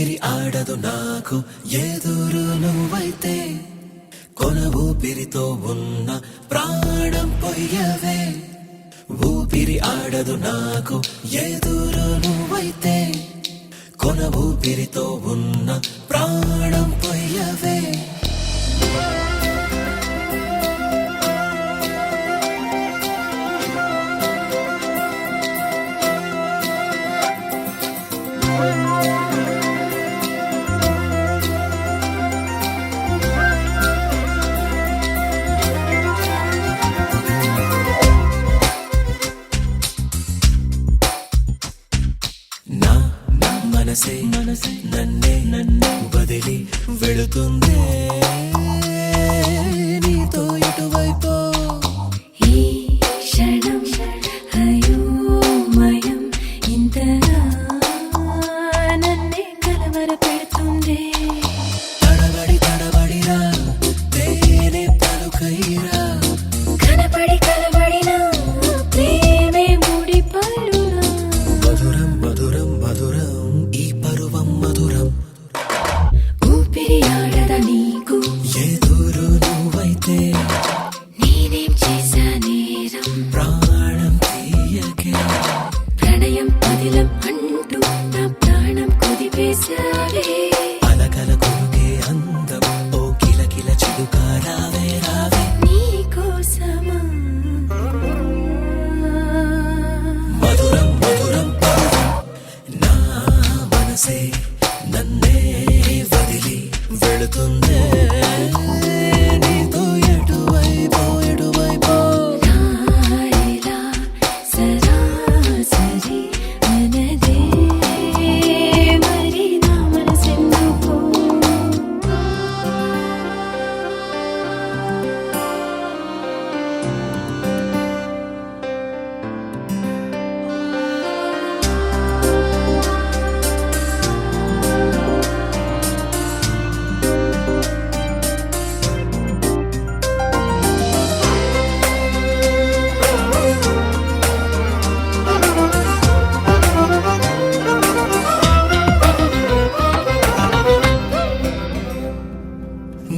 ఊపిరి ఆడదు నాకు ఎదురు నువ్వైతే కొన ఊపిరితో ఉన్న ప్రాణం పొయ్యవే ఊపిరి ఆడదు నాకు ఎదురు నువ్వైతే కొన ఊపిరితో ఉన్న ప్రాణం పొయ్యవే మనసే నన్నే వదిలి వెళుతుందే నీతో ఇటువైపు ఈ క్షణం అయోమయం ఇంతగా నన్నే కలవర పెడుతుందే తడబడిరా తేనె పలుకైరా కనపడి కలబడినా ప్రేమే ముడి పలునా మధురం మధురం మధురం ఈ పరువం మధురం ఊపిరి ఆడద నీకు ఎదురు నువ్వైతే నేనేం చేశా నేరం ప్రాణం తీయకే ప్రణయం పదిలం అంటూ నా ప్రాణం కుదిపేశావే అలకల కొరుకే అందం ఓ కిలకిల చిలుక రావే రావే నీకోసమా మధురం మధురం పరువం నా మనసే నన్నే వదిలి వెళుతుందే నీతో ఎటువైపు రాయిలా సరాసరి మనదే మరి నా మనసెందుకో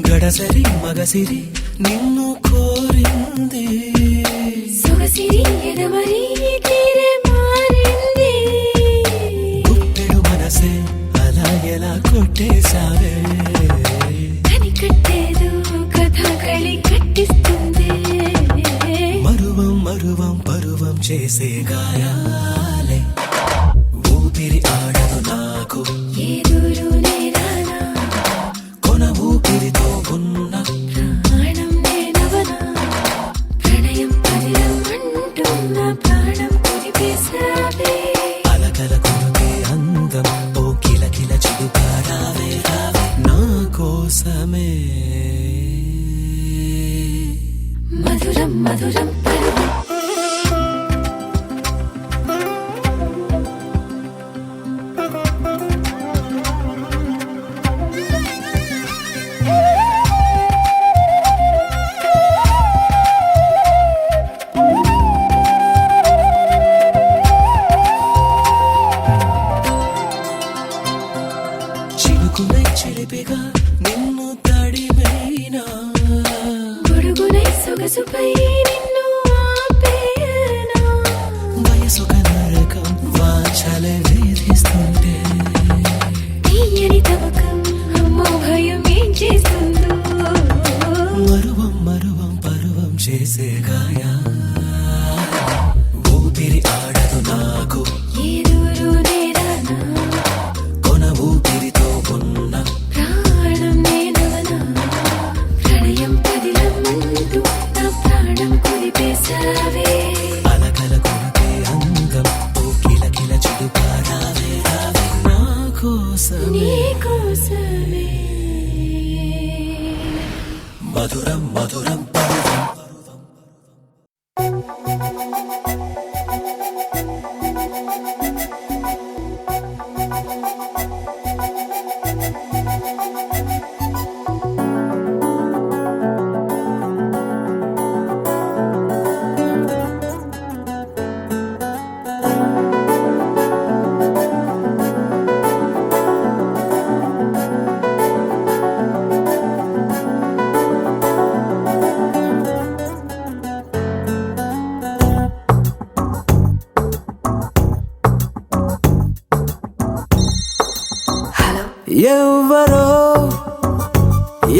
గడసరి మగసిరి నిన్ను కోరింది సొగసిరి ఎదమరి తీరే మారింది గుప్పెడు మనసే అలా ఎలా కొట్టేశావే కనికట్టేదో కథ కళి కట్టిస్తుంది మరువం మరువం పరువం చేసే గాయాలే ఊపిరి ఆడదు నాకు ఎదురు నేరానా కొన ఊపిరితో ఉన్న ప్రాణం నేనవనా ప్రణయం పదిలం అంటూ నా ప్రాణం కుదిపేశావే అలకల కొరుకే అందం ఓ కిలకిల చిలుక రావే రావే నా కోసమే మధురం మధురం పరువం చిలుకునై చెలిపిగా నిన్ను తడిమైనా గొడుగునై సొగసుపై నిన్ను ఆపేయనా వయసొక నరకం వాంఛలే వేధిస్తుంటే తీయని తవకం అమ్మో భయం ఏం చేస్తుందో మరువం మరువం పరువం చేసే గాయా ఊపిరి ఆడదు నాకు ఎదురు నేరానా కొన ఊపిరితో ఉన్న ప్రాణం నేనవనా ప్రణయం పదిలం అంటూ నా ప్రాణం కుదిపేశావే అలకల కొరకే అందం ఓ కిలకిల చిలుక రావే రావే నా కోసమే నీకోసమే మధురం మధురం పరువం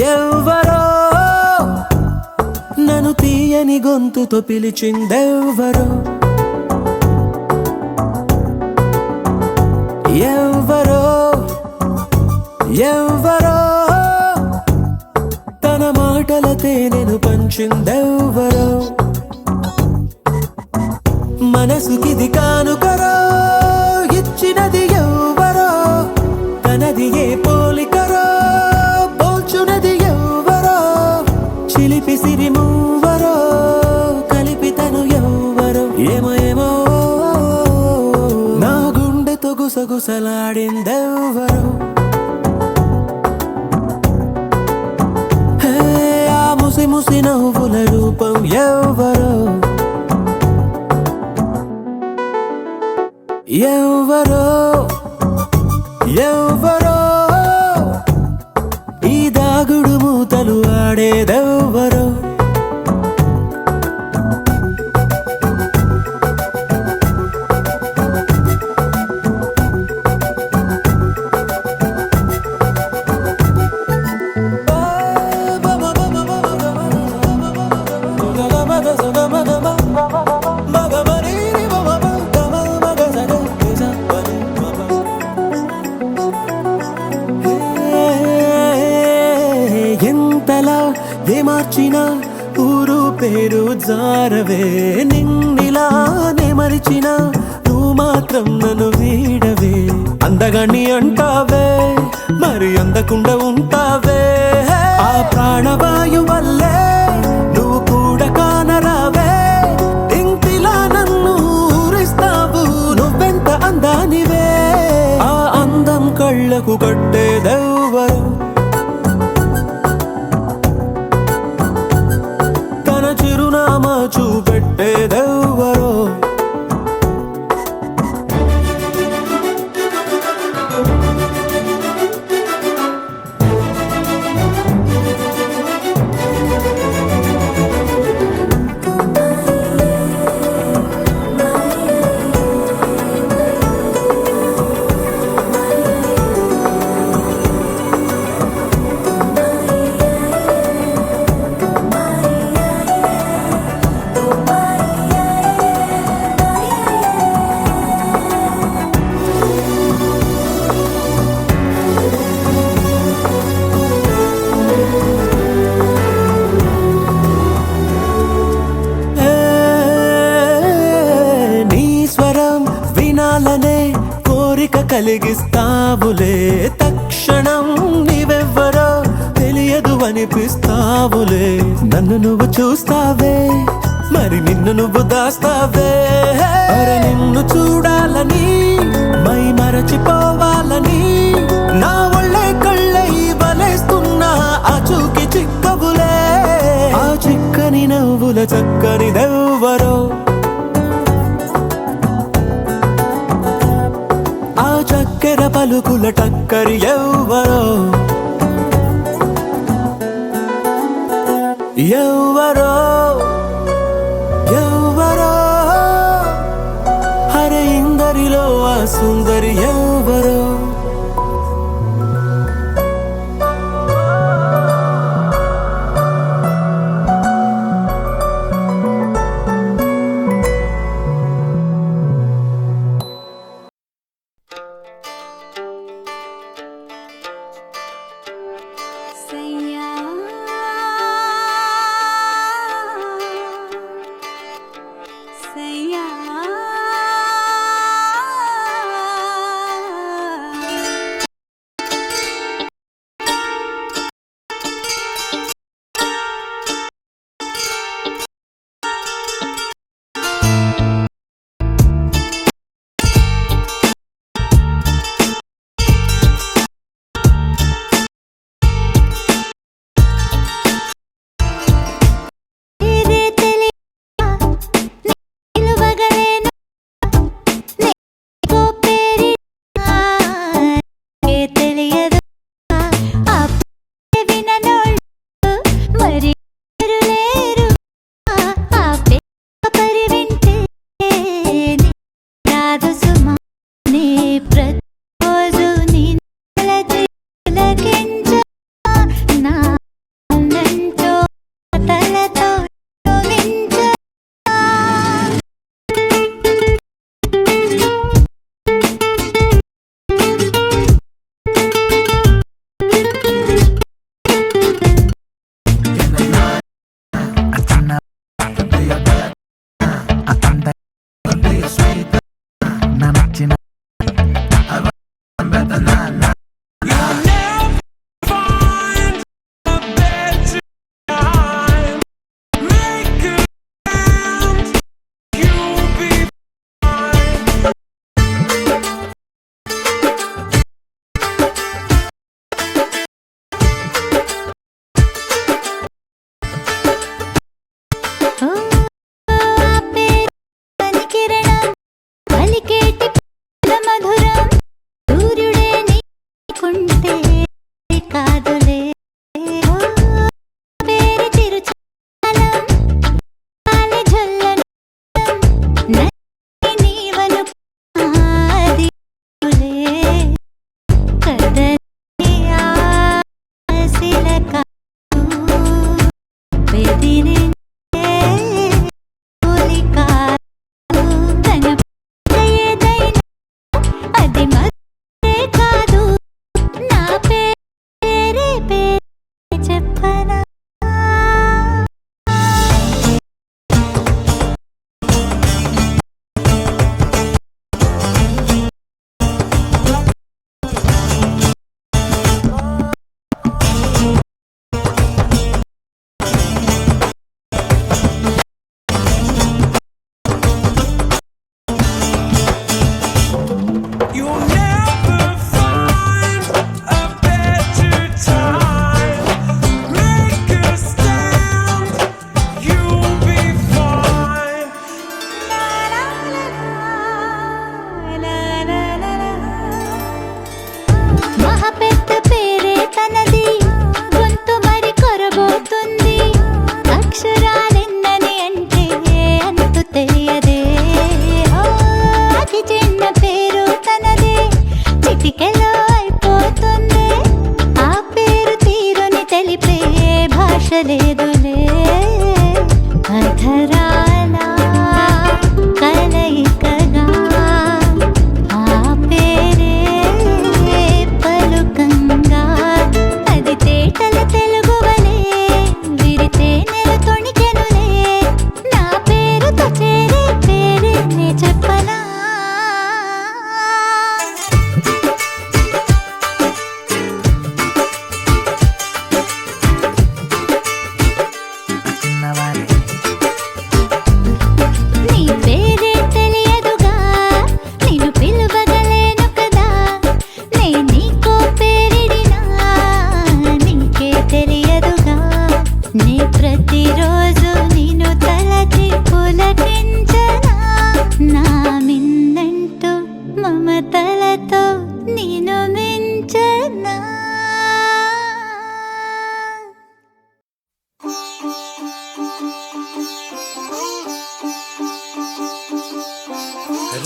ఎవ్వరో నన్ను తీయని గొంతుతో పిలిచిందెవ్వరో ఎవ్వరో ఎవ్వరో తన మాటల తేనెను పంచిందెవ్వరో మనసుకిది కానుకరో ఇచ్చినది ఎవ్వరో తనది ఏ పోలికరో పోల్చునది ఎవ్వరో చిలిపి సిరి మూవరో కలిపి తను ఎవ్వరో ఏమో ఏమో నా గుండెతో గుసగుసలాడిందెవ్వరో ఆ ముసి ముసి నవ్వుల రూపం ఎవ్వరో ఎవ్వరో ఎవ్వరో ఈ దాగుడు మూతలు ఆడేదెవ్వరో ఎంతలా ఏ మార్చినా ఊరు పేరు జారవే నిన్నిలానే మరిచినా నువ్వు మాత్రం నన్ను వీడవే అందగాన్ని అంటావే మరి అందకుండా ఉంటావే ఆ ప్రాణవాయు వల్లే నువ్వు కూడా కానరావే ఇంటిలా నన్ను ఊరిస్తావు నువ్వెంత అందానివే ఆ అందం కళ్ళకు కట్టేదెవ్వరు తన చిరునామా చూపెట్టేదెవ్వరో వినాలనే కోరిక కలిగిస్తావులే తక్షణం నీవెవ్వరో తెలియదు అనిపిస్తావులే నన్ను నువ్వు చూస్తావే మరి నిన్ను నువ్వు దాస్తావే అరే నిన్ను చూడాలని మై మరచిపోవాలని నా ఒళ్ళే కళ్ళై వలేస్తున్నా ఆ చూకి చిక్కవులే ఆ చిక్కని నవ్వుల చక్కనిదెవ్వరో చక్కెర పలుకుల టక్కరి ఎవ్వరో ఎవ్వరో ఎవ్వరో హరే ఇందరిలో ఆ సుందరి ఎవ్వరో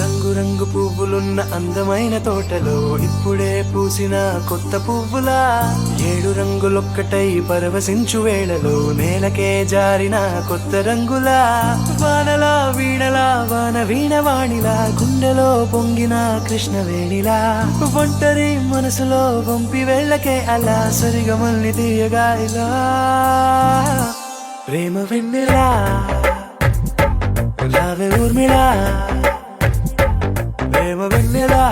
రంగు రంగు పువ్వులున్న అందమైన తోటలో ఇప్పుడే పూసిన కొత్త పువ్వులా 7 రంగులొక్కటై పరవశించు వేళలో నేలకే జారిన కొత్త రంగులా వానలా వీణలా వాన వీణవాణిలా గుండెలో పొంగిన కృష్ణవేణిలా ఒంటరి మనసులో వంపి వెళ్ళకే అలా సరిగమల్ని తీయగా ఇలా ప్రేమ వెన్నెలా రావే ఊర్మిళా ప్రేమ వెన్నెలా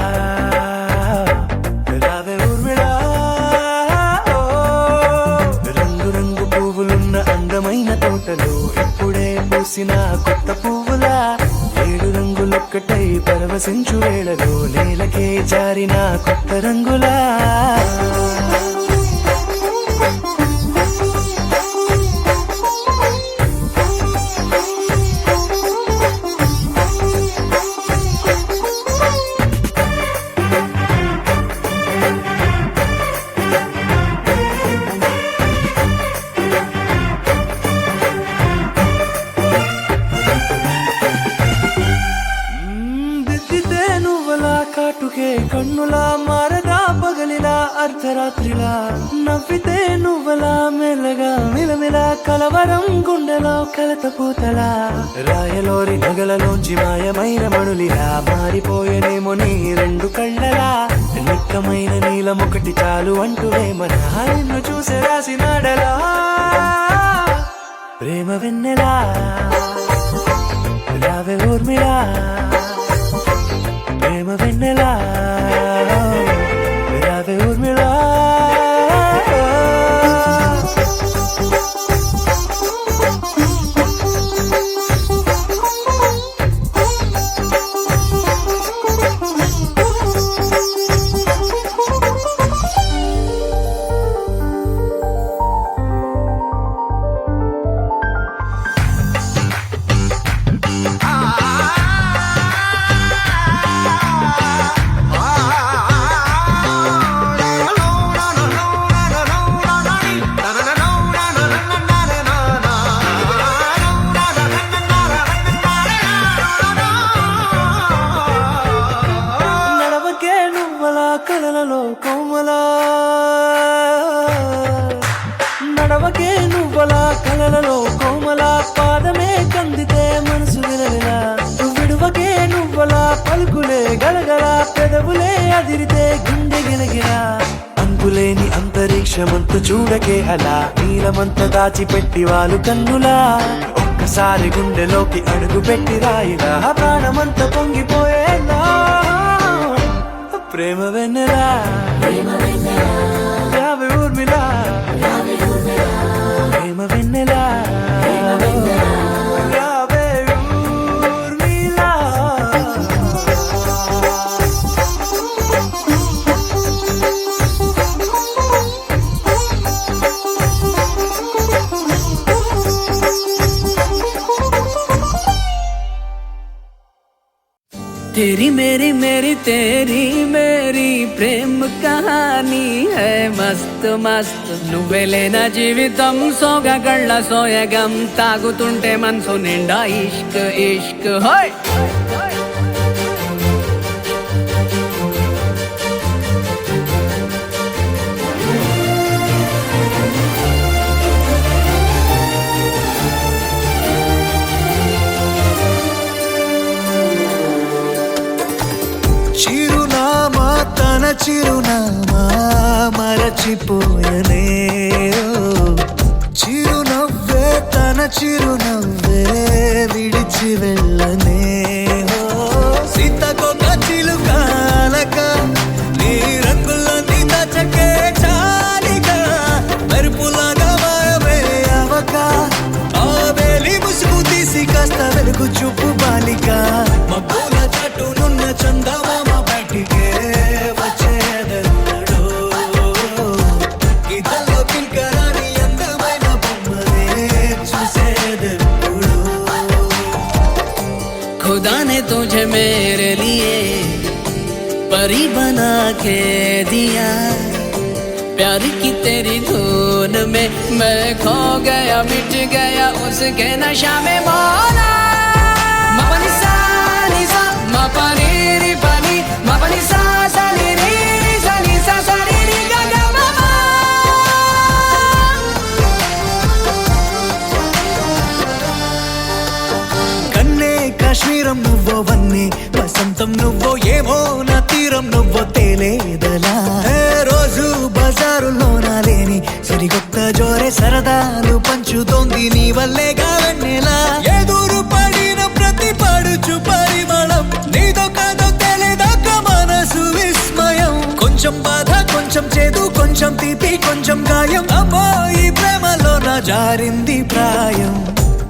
రావే ఊర్మిళా రంగు రంగు పువ్వులున్న అందమైన తోటలో ఇప్పుడే పూసిన కొత్త పువ్వులా 7 రంగులొక్కటై పరవశించు వేళలో నేలకే జారిన కొత్త రంగులా కాటుకే కన్నులా మారదా పగలిలా అర్ధరాత్రిలా నవ్వితే నువ్వలా మెల్లగా మిలమిలా కలవరం గుండెలో కలత పూతలా రాయలోరి నగలలోంచి మాయమైన మణులిలా మారిపోయేనేమో నీ 2 కళ్ళలా నిక్కమైన నీలమొకటి చాలు అంటూ వేమనా నిన్ను చూసే రాసినాడలా ప్రేమ వెన్నెలా రావే ఊర్మిళా ప్రేమ వెన్నెలా గువ్వలా కలలలో కోమలా పాదమే కందితే మనసు విలవిలా విడువకే నువ్వలా పలుకులే గలగల పెదవులే అదిరితే గుండె గిలగిలా అంతులేని అంతరిక్షమంత చూడకే అలా నీలమంత దాచిపెట్టి వాళ్ళు కన్నులా ఒక్కసారి గుండెలోకి అడుగు పెట్టి రాయిలా ప్రాణమంత పొంగిపోయేలా ప్రేమ వెన్నెలా రావే ఊర్మిళా ప్రేమ వెన్నెలా రావే ఊర్మిళా तेरी मेरी मेरी तेरी मेरी प्रेम कहानी है मस्त मस्त నువ్వెలేనా జీవితం సోగగళ్ళ సోయగం తాగుతుంటే మనసు నిండా ఇష్క్ ఇష్క్ హోయ్ చిరునామా తన చిరునామా మరచిపోయనే చిరునవ్వే తన చిరునవ్వే విడిచి వెళ్ళనే సీతకొక చిలుకాలక నీ రంగులన్నీ దచకే చాలిక మెరుపులాగా మాయమే అవక ఆ వేలి ముసుగు తీసి కాస్త వెలుగు చూపు బాలిక మబ్బుల చాటునున్న చందమామ బయటికే వచ్చేదెన్నడో గీతల్లో కిల్కరాని అందమైన బొమ్మనే చూసేదెప్పుడు खुदा ने तुझे मेरे लिए परी बना के दिया प्यार की तेरी धुन में मैं खो गया मिट गया उसके नशा में मौला मपनी सा नी सा मपनी री पनी मपनी सा सा नी री सा नी सा सा नी री गा गा मामा కన్నే కాశ్మీరం నువ్వో వన్నే వసంతం నువ్వో ఏమో నా తీరం నువ్వో తేలేదలా రోజు బజారులోనా లేని సరికొత్త జోరే సరదాలు పంచుతోంది నీ వల్లే గావన్నెలా ఎదురు పడిన ప్రతి పడుచు పరిమళం నీదో కాదో తెలియదాక మనసు విస్మయం కొంచెం బాధ కొంచెం చేదు కొంచెం తీపి కొంచెం గాయం అమ్మో ఈ ప్రేమలో నా జారింది ప్రాయం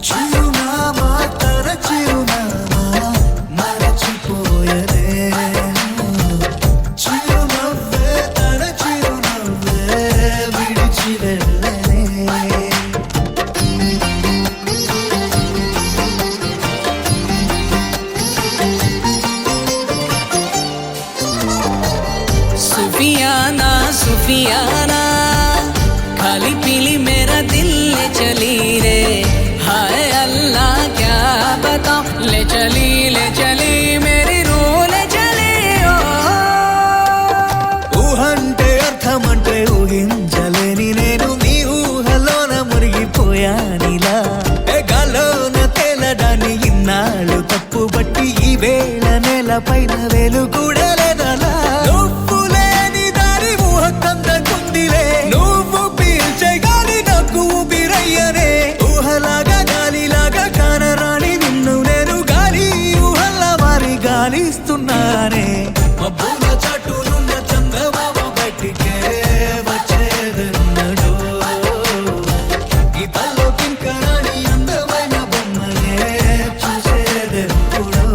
చిరునామా తన చిరునామా మరచిపోయనే చిరునవ్వే తన చిరునవ్వే విడిచి వెళ్ళనే सुफियाना सुफियाना खाली पीली मेरा दिल ले चली रे हाय अल्लाह क्या बताऊं ले चली मेरी रूह ले चली ओ ఊహంటే అర్థమంటే ఊహించలేని నేను నీ ఊహలోన మురిగిపోయానిలా గాల్లోన తేలడాన్ని ఇన్నాళ్ళు తప్పు బట్టి ఈ వేళ నేల పైన వేలు కూడా లేదలా నువ్వు లేని దారి ఊహ కందకుందిలే నువ్వు పీల్చే గాలి నాకు ఊపిరయ్యనే ఊహలాగా గాలిలాగా కానరాని నిన్ను నేను గాలి ఊహల్లా మారి గాలిస్తున్నానే మబ్బుల చాటునున్న చందమామ బయటికే వచ్చేదెన్నడో గీతల్లో కింకరాని అందమైన బొమ్మనే చూసేదెప్పుడో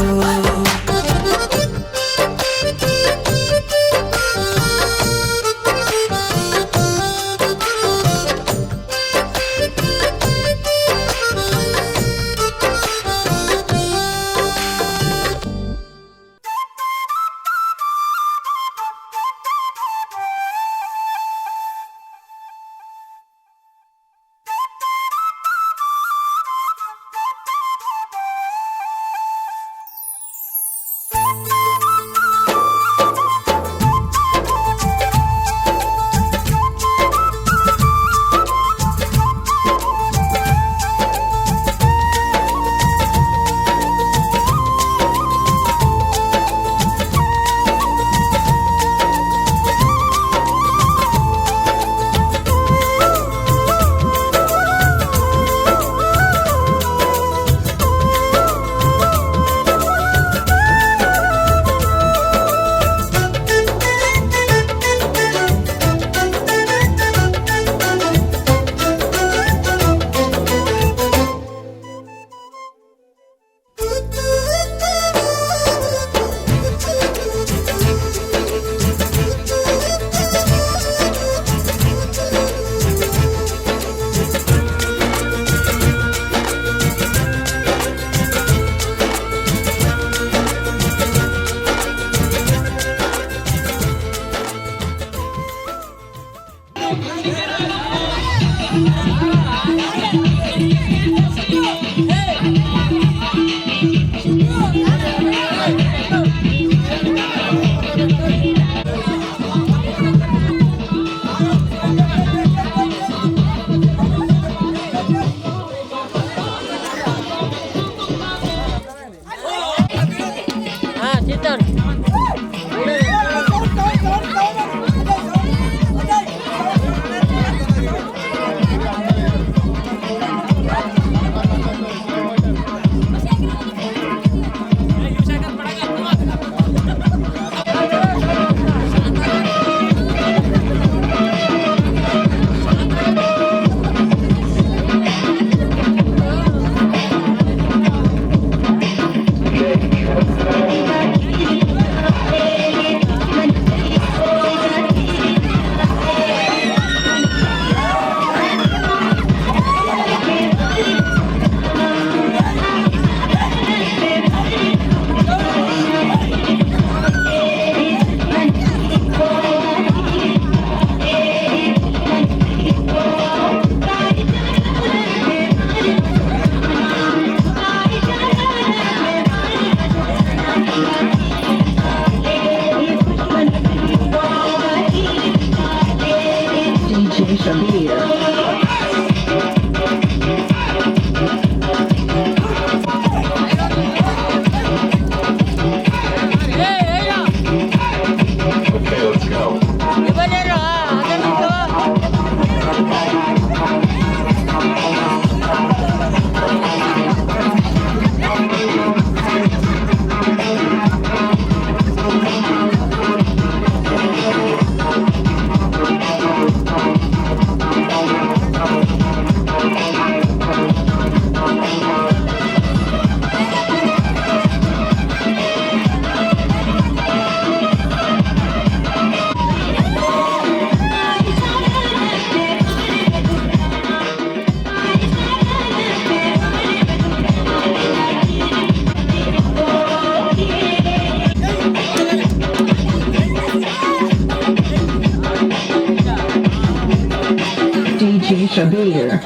Shabir.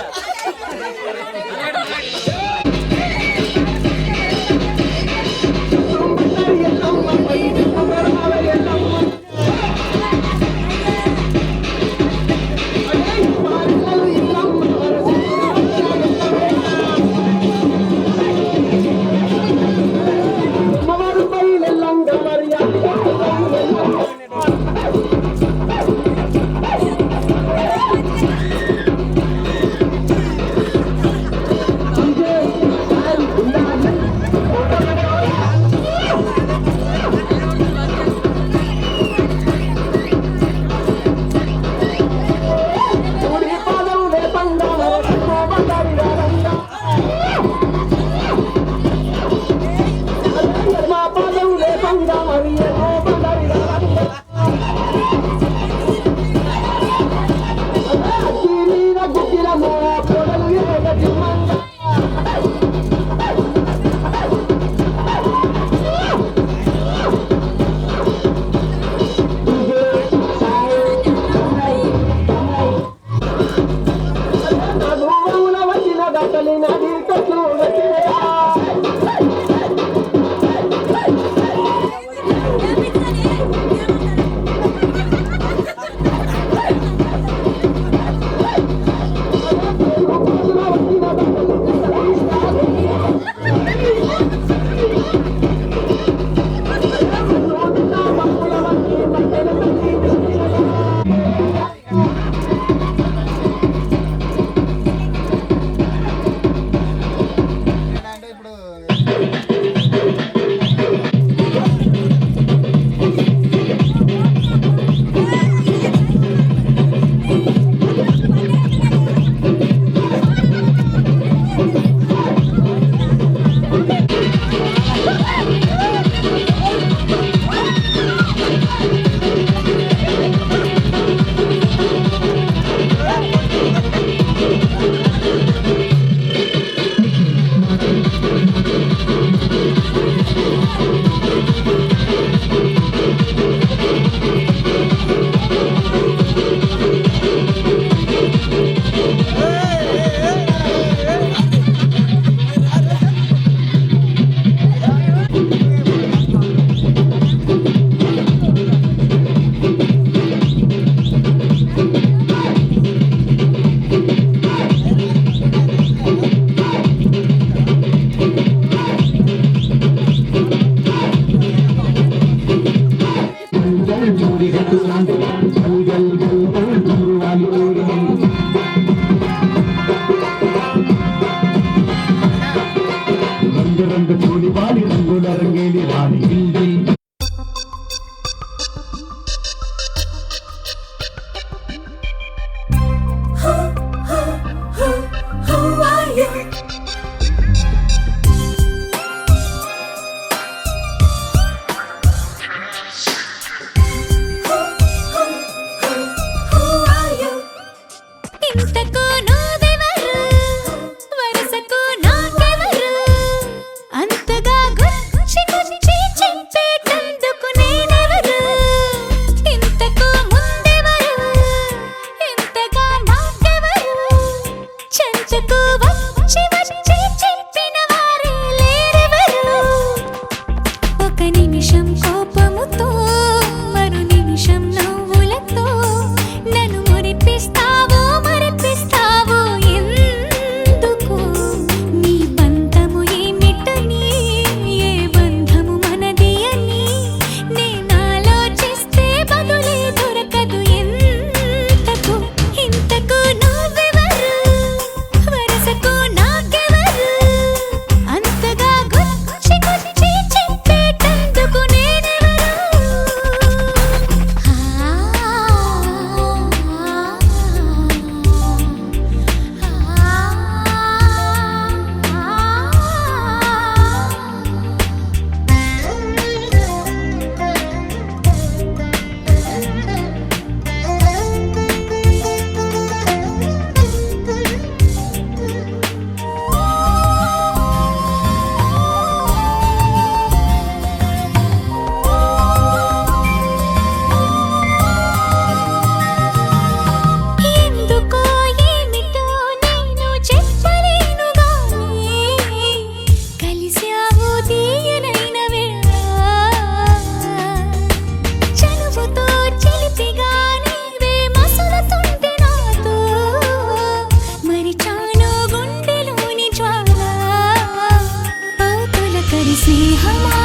స్నేహమా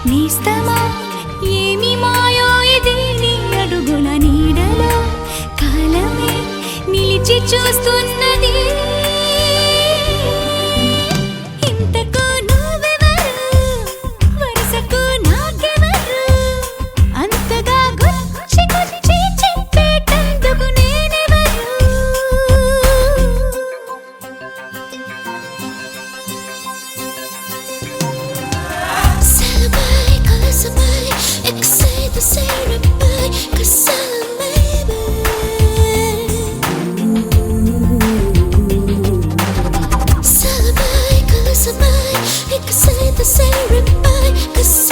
నేస్తమా ఏమి మాయో ఇది నీ అడుగుల నీడలో కాలమే నిలిచి చూస్తున్నది ఇంతకు నువ్వెవరు వరుసకు నాకెవరు అంతగా గుచ్చి గుచ్చి చెప్పేటందుకు నేనెవరు Celebrate, celebrate, excite the celebrate, cause celebrate, excite the celebrate, cause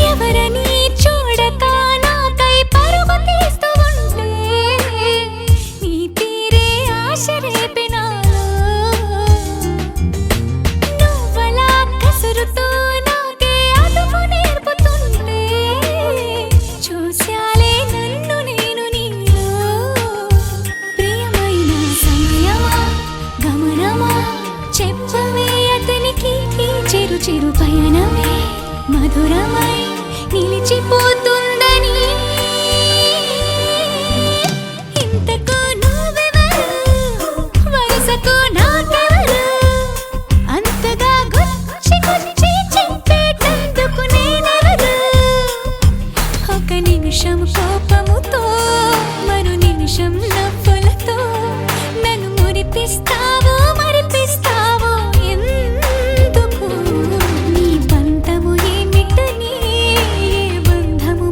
ఎవరని చూడక నాకై పరుగు తీస్తూ ఉంటే నీ తీరే ఆశ రేపినాలో నువ్వలా కసురుతూ నాకే అదుపు నేర్పుతుంటే చూశాలే నన్ను నేను నీలో ప్రియమైన సమయమా గమనమా చెప్పవే అతనికి ఈ చిరు చిరు పయనమే మధురమై నిలిచిపోతుందని ఇంతకు నువ్వెవరు వరుసకు నాకెవరు అంతగా గుచ్చి గుచ్చి చెప్పేటందుకు నేనెవరు ఒక నిమిషం కోపముతో మరు నిమిషం నవ్వులతో నన్ను మురిపిస్తావో మరిపిస్తావో ఎందుకు నీ బంధము ఏమిటని ఏ బంధము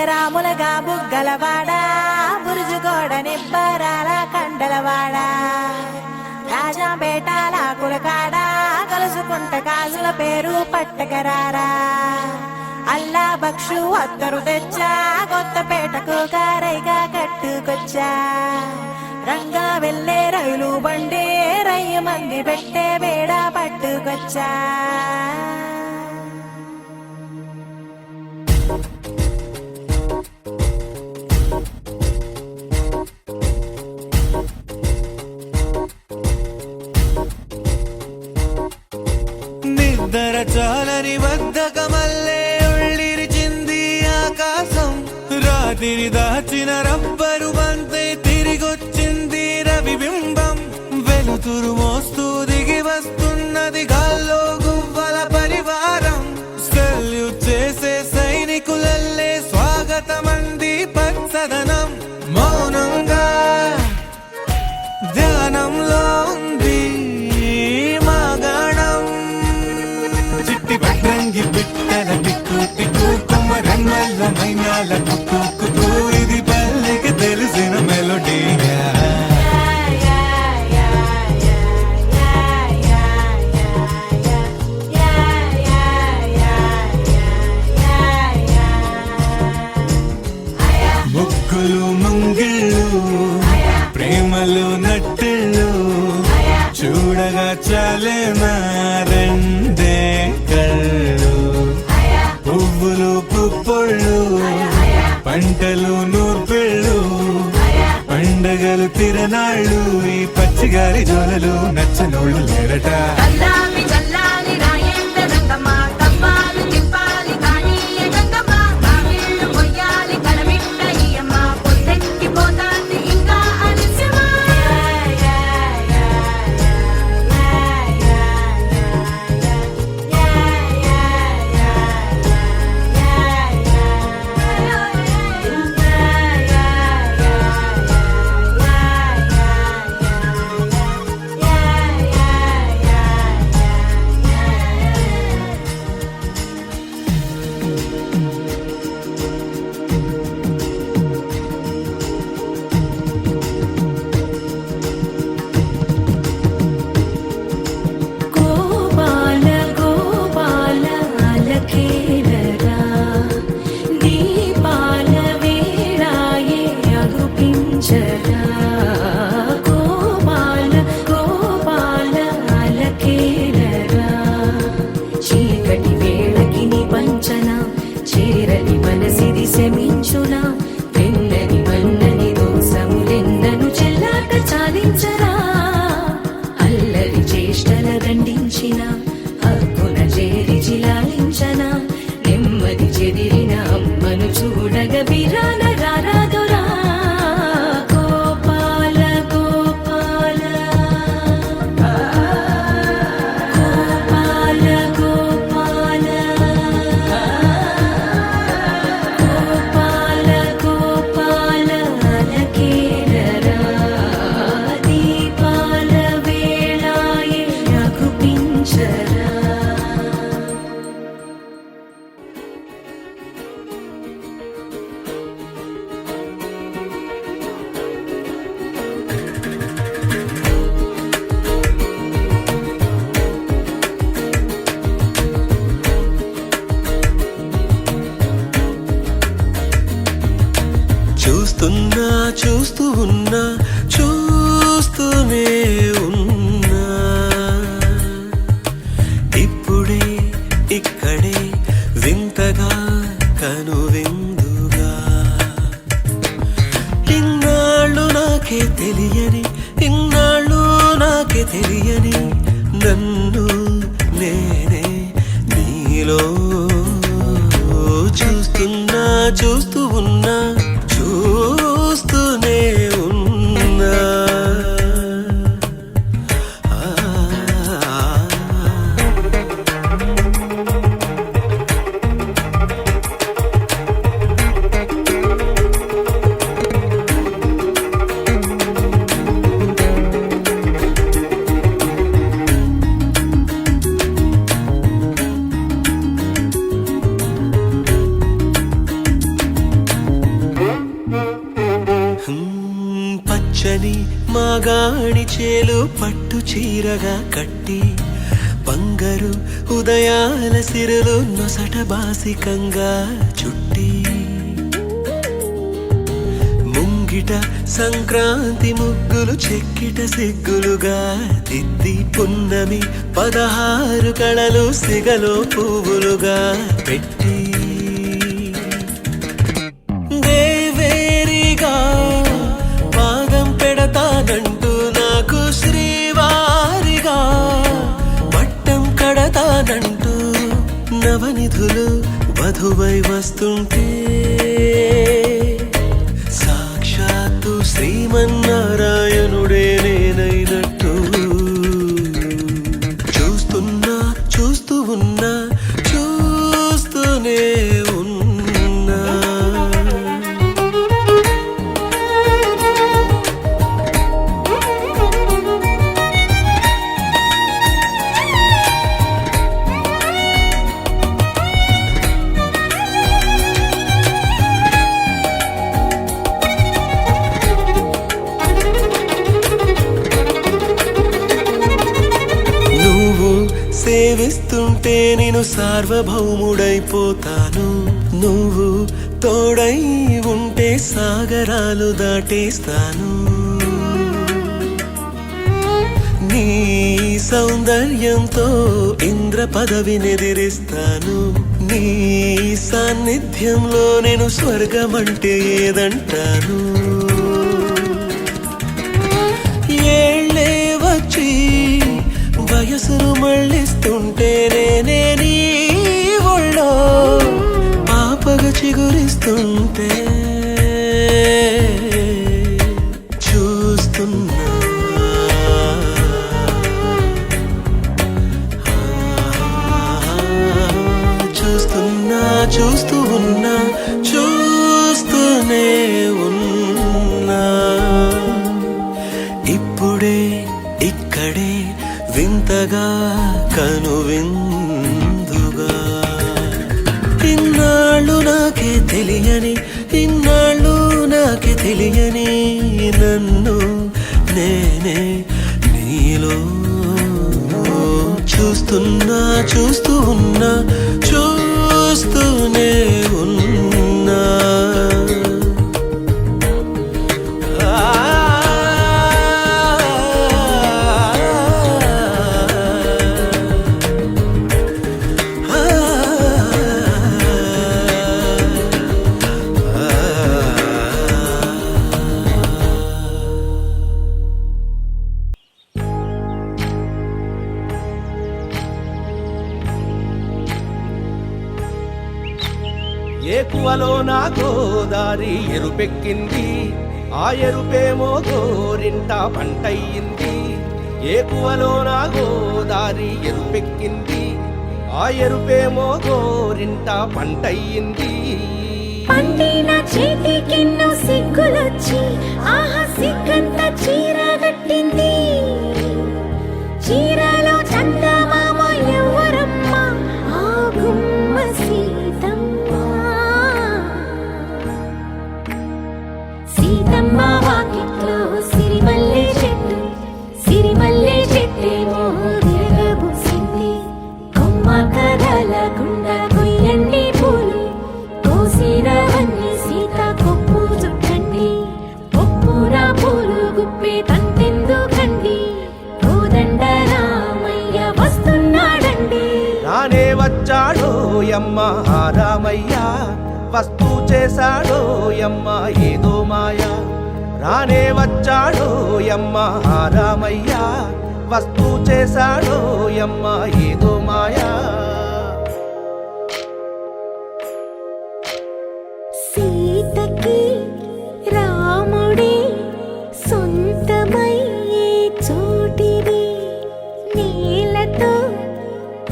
రాములగా బుగ్గలవాడా బురుజుగోడ నిబ్బరాల కండలవాడా రాజాపేటాల కులకాడా కలుసుకుంట కాజుల పేరు పట్టకరారా అల్లా బక్షు అత్తరు తెచ్చా కొత్తపేటకు కారైగా కట్టుకొచ్చా రంగా వెళ్ళే రైలు బండి రయ్య మంది పెట్టే బేడ పట్టుకొచ్చా నిద్ర చాలని బద్ధకమల్లే ఉళ్ళిరిచింది ఆకాశం రాత్రి దాచిన రబ్బరు బంతే తిరిగొచ్చింది రవిబింబం వెలుతురు మోస్తూ దిగి వస్తున్నది గాల్లో గువ్వల పరివారం సెల్యూట్ చేసే సైనికులల్లే స్వాగతమంది పచ్చదనం మౌనంగా ధ్యానంలో ఉంది మాగాణం చిట్టి పట్రంగి బిట్టల టిక్కు టిక్కు కుమ్మరన్నల్ల మైనాల కుక్కు కుక్కు ఇది పల్లెకి తెలిసిన మెలోడీగా ముగ్గులు ముంగిళ్ళు ప్రేమలు నట్టిళ్ళు చూడగా చాలే రెండే కళ్ళు పువ్వులు పుప్పొళ్ళు పంటలు నూర్పిళ్ళు పండగలు తిరనాళ్ళు ఈ పచ్చిగారి జోలలు నచ్చనోళ్ళు లేరట చల్లాలి చల్లాలి రాయేంద్ర రంగమ్మ తప్పాలు తిప్పాలి కానీ గంగమ్మ కావిళ్ళు కొయ్యాలి కడమిట్ట ఈయమ్మ పొద్దెక్కి పోతాంది ఇంకా అలస్యమా గోపాల గోపాల అలకేలరా దీపాల వేళాయే అగుపించరా గోపాల గోపాల అలకేలరా చీకటి వేళకి నీ పంచన చేరని మనసిది శమించునా వెన్నని వన్నని దోసములెన్నను చెల్లాట చాలించరా అల్లరి చేష్టల దండించిన హక్కున చేరి చిలాలించన నెమ్మది చెదిరిన అమ్మను చూడగ విరాన రారాదురా గోపాల గోపాల గోపాల గోపాల గోపాల గోపాల అలకేలరా దీపాల వేళాయే అగుపించరా చూస్తున్నా చూస్తూ ఉన్నా చూస్తూనే ఉన్నా ఇప్పుడే ఇక్కడే వింతగా కనువిందుగా ఇన్నాళ్ళు నాకే తెలియని ఇన్నాళ్ళు నాకే తెలియని నన్ను నేనే నీలో చూస్తున్నా చూస్తూ ఉన్నా చూస్తూనే ఉన్నా పచ్చని మాగాణి చేలు పట్టు చీరగా కట్టి బంగారు ఉదయాల సిరులు నొసట బాసికంగా చుట్టి ముంగిట సంక్రాంతి ముగ్గులు చెక్కిట సిగ్గులుగా దిద్ది పున్నమి 16 కళలు సిగలో పువ్వులుగా పెట్టి దేవేరిగా పాదం పెడతానంటూ నాకు శ్రీవారిగా పట్టం కడతానంటూ నవనిధులు వధువై వస్తుంటే సాక్షాత్తు శ్రీమన్నారాయణుడే నేనైనట్టు చూస్తున్నా చూస్తూ ఉన్నా చూస్తూనే ఉన్నా. సేవిస్తుంటే నేను సార్వభౌముడైపోతాను, నువ్వు తోడై ఉంటే సాగరాలు దాటేస్తాను. నీ సౌందర్యంతో ఇంద్ర పదవినెదిరిస్తాను, నీ సాన్నిధ్యంలో నేను స్వర్గమంటే ఏదంటాను. ఏళ్ళే వచ్చి వయసును మళ్ళిస్తుంటే నేనే నీ ఒళ్ళో పాపగా చిగురిస్తుంటే చూస్తున్నా చూస్తున్నా చూస్తూ ఉన్నా చూస్తూనే ఉన్నా. ఇప్పుడే ఇక్కడే వింతగా కనువిందుగా ఇన్నాళ్ళు నాకే తెలియని ఇన్నాళ్ళు నాకే తెలియని నన్ను నేనే నీలో చూస్తున్నా చూస్తూ ఉన్నా చూస్తూనే ఉన్నా. ఏకువలో నా గోదారి ఎరుపెక్కింది, ఆ ఎరుపేమో గోరింట పంటయ్యింది. ఏకువలో నా గోదారి ఎరుపెక్కింది, ఆ ఎరుపేమో గోరింట పంటయ్యింది. పండిన చేతికెన్నో సిగ్గులొచ్చి ఆహా సిగ్గంత చీర కట్టింది. చీరలో చందమామ ఎవరమ్మ, ఆ గుమ్మ సీతమ్మ. సీతమ్మ వాకిట్లో సిరిమల్లె చెట్టు, సిరిమల్లె చెట్టేమో విరగబూసింది. కొమ్మ కదలకుండా కొయ్యండి పూలు, కోసిరవన్నీ సీత కొప్పు చుట్టండి. కొప్పున పూలు గుప్పే తంతెందుకండి, కోదండ రామయ్య వస్తున్నాడండి. రానే వచ్చాడో యమ్మ రామయ్య, వస్తూ చేశాడో యమ్మ ఏదో మాయా. రానే వచ్చాడో యమ్మ రామయ్య, వస్తూ చేశాడో యమ్మ ఏదో మాయా. సీతకి రాముడే సొంతమయ్యే చోటిది, నేలతో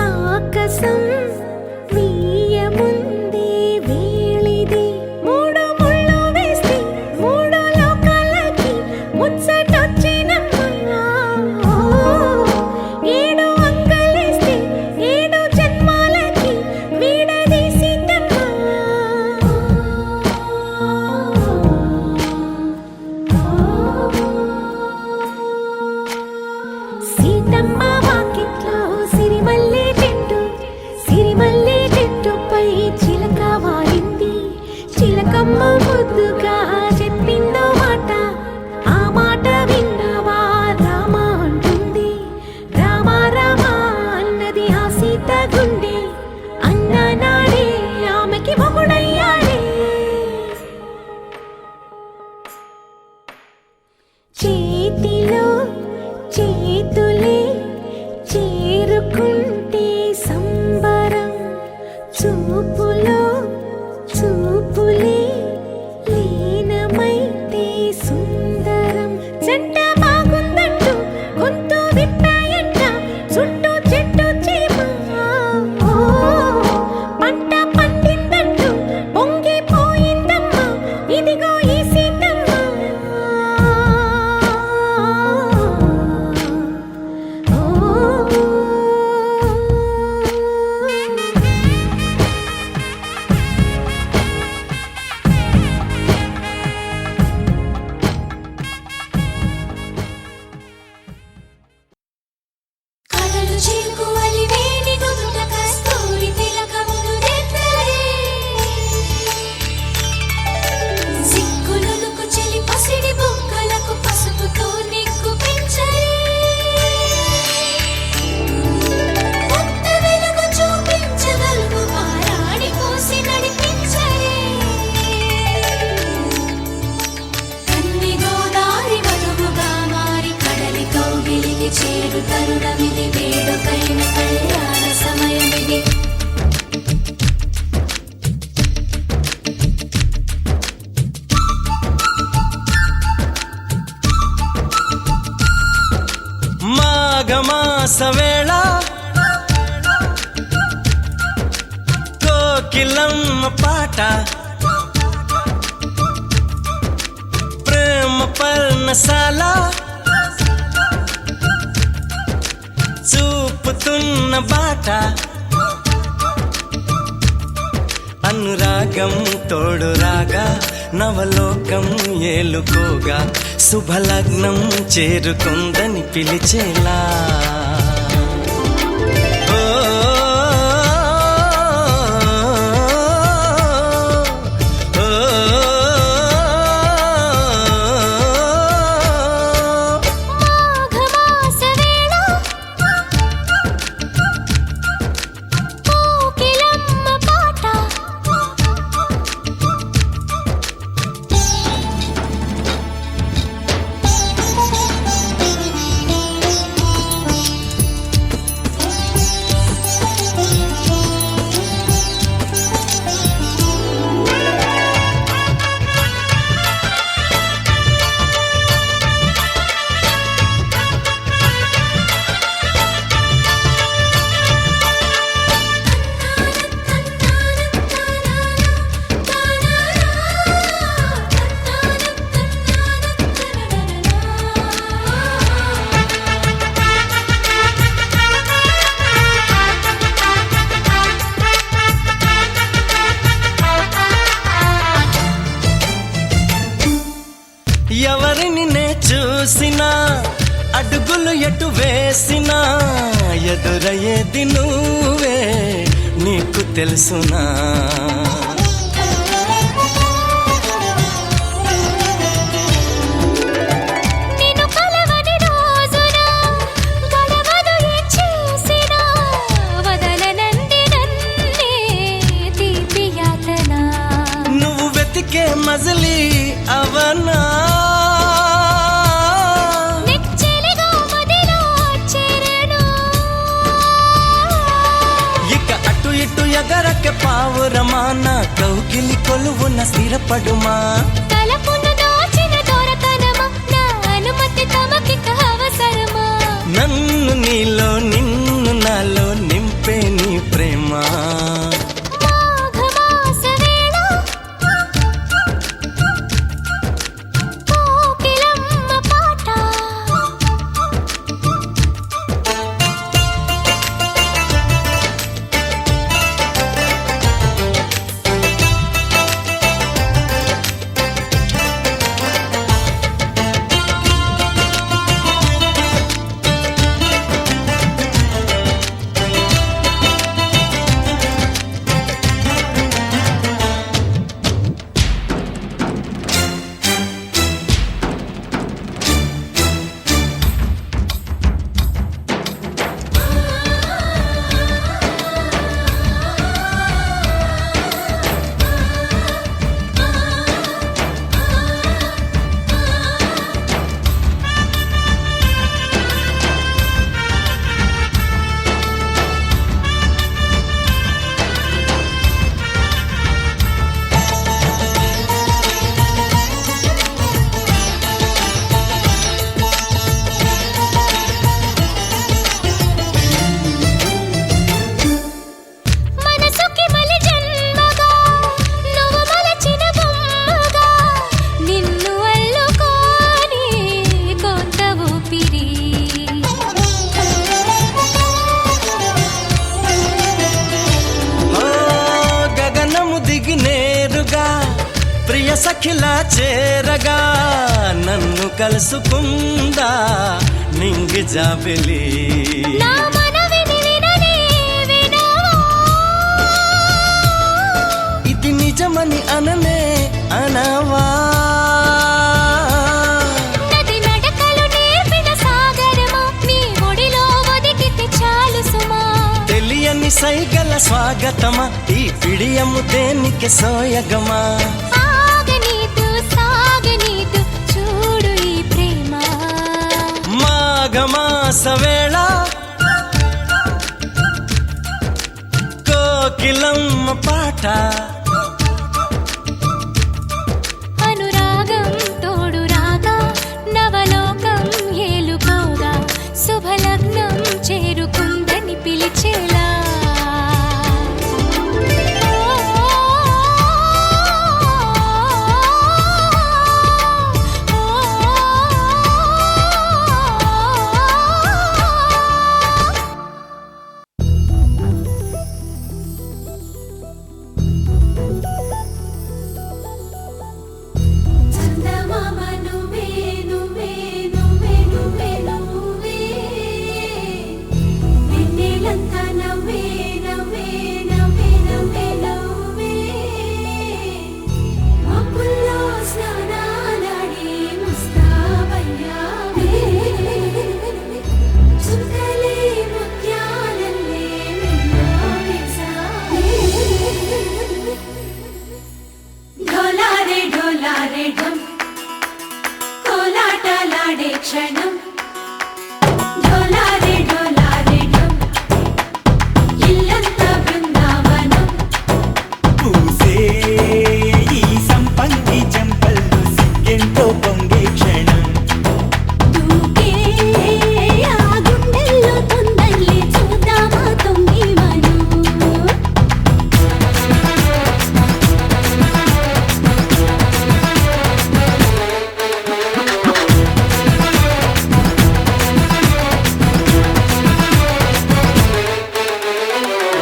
ఆకాశం వీయముందే వేళిది. మూడు ముళ్ళు వేస్తే మూడు లోకాలకి ముచ్చటొచ్చినమ్మా. ఏడు అంగలేస్తే ఏడు మాఘమాస వేళ కోకిలమ్మ పాట ప్రేమ పర్ణశాల చూపుతున్న బాట అనురాగం తోడు రాగా నవలోకం ఏలుకోగా శుభలగ్నం చేరుకుందని పిలిచేలా ఓ, ఓ, మాఘమాస వేళ కోకిలమ్మ పాట ఎవరిని నే చూసినా అడుగులు ఎటు వేసినా ఎదురయ్యేది నువ్వే నీకు తెలుసునా నిన్ను కలవని రోజున గడవదు ఏం చేసినా వదలనంది నన్నే తీపి యాతన నువ్వు వెతికే మజిలీ అవనా నెచ్చెలిగా మదిలో చేరను ఇక అటు ఇటు ఎగరక పావురమా నా కౌగిలి కొలువున స్థిరపడుమా తలపును దాచిన దొరతనమా నా అనుమతి తమకిక అవసరమా నన్ను నీలో నిన్ను నాలో నింపే నీ ప్రేమ మాఘమాస వేళ కోకిలమ్మ పాట మనసుకి మలి జన్మగా నువ్వు మలచిన బొమ్మగా నిన్ను అల్లుకోని కొంత ఊపిరి ఓ గగనము దిగి నేరుగా ప్రియ సఖిలా చేరగా నన్ను కలుసుకుందా నింగి జాబిలి నా మనవిని విననే వినవా ఇది నిజమని అననే అనవా నది నడకలు నేర్పిన సాగరమా నీ ఒడిలో ఒదిగితే చాలు సుమా తెలియని సైగల స్వాగతమా ఈ పిడియము దేనికి సోయగమా ఆగనీదు సాగనీదు చూడు ఈ ప్రేమ మాఘమాస వేళ కోకిలమ్మ పాట అనురాగం తోడు రాగా నవలోకం ఏలుకోగా శుభలగ్నం దూకే క్షణం దూకే ఆ గుండెల్లో తొందరలే చూద్దామా తొంగి మనం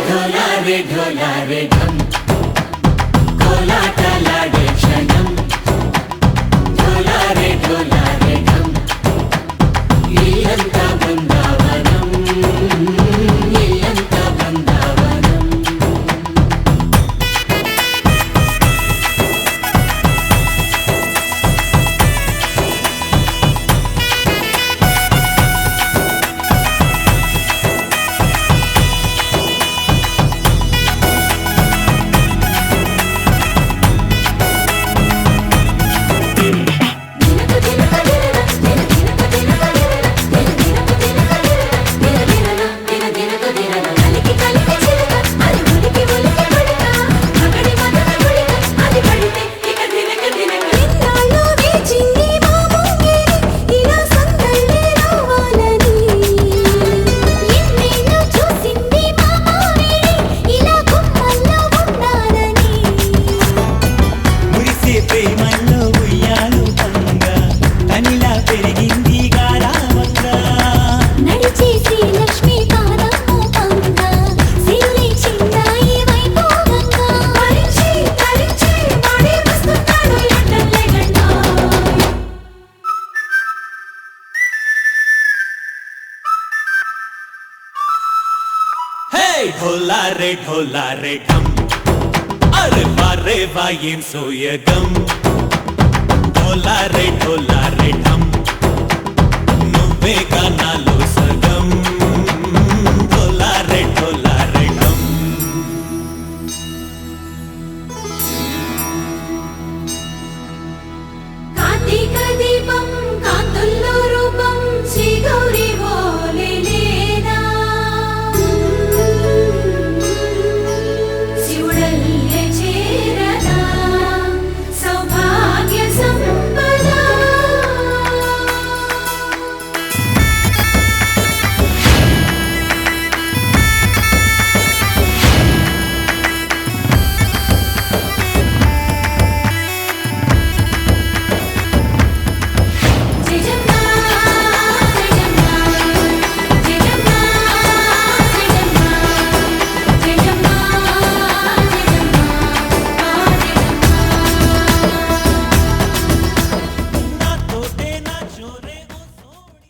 ఢోలారే ఢోలారే ఢమ్ కోలాటలాడే క్షణం ఢోలారే ఢోలారే ఢమ్ ఇల్లంతా బృందావనం ఇల్లంతా బృందావనం దినకు దినక దినన దిన దినకు దినన కలికి కలికి చిలక అది ఉలికి ఉలికి పడక అగడి మదన గుడిక అది పడితే ఇక దినక దినక ఇన్నాళ్ళు వేచింది మా ముంగిరి ఇలా సందళ్ళే రావాలని ఎన్నేళ్ళు చూసింది మా మావేడి ఇలా గుమ్మల్లో ఉండాలని మురిసే ప్రేమల్లో ఉయ్యాలు పంగా తనిలా పెరిగింది గారావంగా నడిచే శ్రీలక్ష్మి పాదము పంగ సిల్లి చిందాయి వైభోగంగా పరిచి తరించి వాడే వస్తున్నాడు ఎట్టలే గండా హే ఢోలారే ఢోలారే ఢమ్ అరే వారే వా ఏం సోయగం ఢోలారే ఢోలారే